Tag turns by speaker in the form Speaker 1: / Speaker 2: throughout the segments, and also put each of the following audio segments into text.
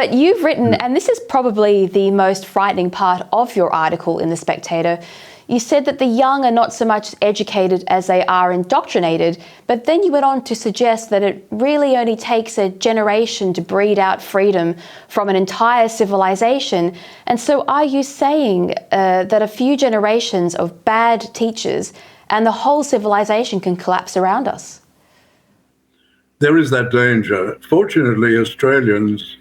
Speaker 1: But you've written, and this is probably the most frightening part of your article in The Spectator, you said that the young are not so much educated as they are indoctrinated, but then you went on to suggest that it really only takes a generation to breed out freedom from an entire civilization. And so are you saying that a few generations of bad teachers and the whole civilization can collapse around us?
Speaker 2: There is that danger. Fortunately, Australians,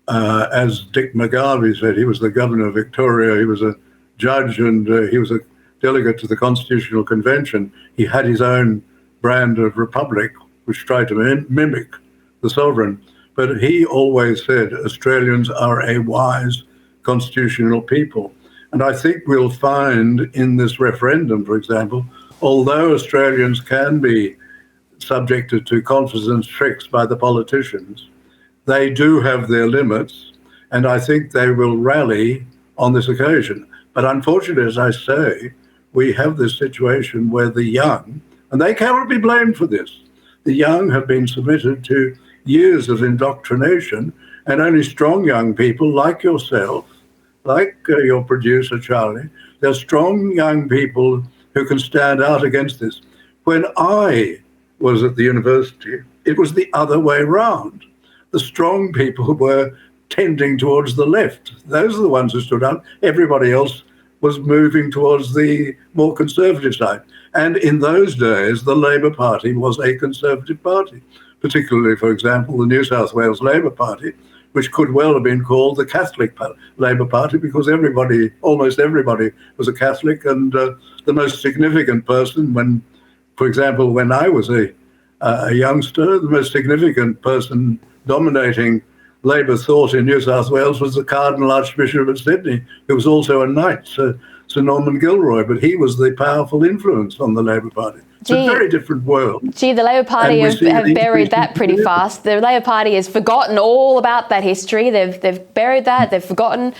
Speaker 2: as Dick McGarvey said, he was the governor of Victoria, he was a judge, and he was a delegate to the Constitutional Convention. He had his own brand of republic, which tried to mimic the sovereign. But he always said Australians are a wise constitutional people. And I think we'll find in this referendum, for example, although Australians can be subjected to confidence tricks by the politicians, they do have their limits, and I think they will rally on this occasion. But unfortunately, as I say, we have this situation where the young, and they cannot be blamed for this, the young have been submitted to years of indoctrination, and only strong young people like yourself, like your producer, Charlie, they're strong young people who can stand out against this. When I was at the university, it was the other way round. The strong people were tending towards the left. Those are the ones who stood up. Everybody else was moving towards the more conservative side. And in those days, the Labour Party was a conservative party, particularly, for example, the New South Wales Labour Party, which could well have been called the Catholic Labour Party, because almost everybody was a Catholic. And the most significant person, for example, when I was a youngster, the most significant person dominating Labour thought in New South Wales was the Cardinal Archbishop of Sydney, who was also a knight, Sir Norman Gilroy, but he was the powerful influence on the Labour Party. It's a very different world.
Speaker 1: Gee, the Labour Party have buried that pretty fast. The Labour Party has forgotten all about that history. They've buried that, they've forgotten.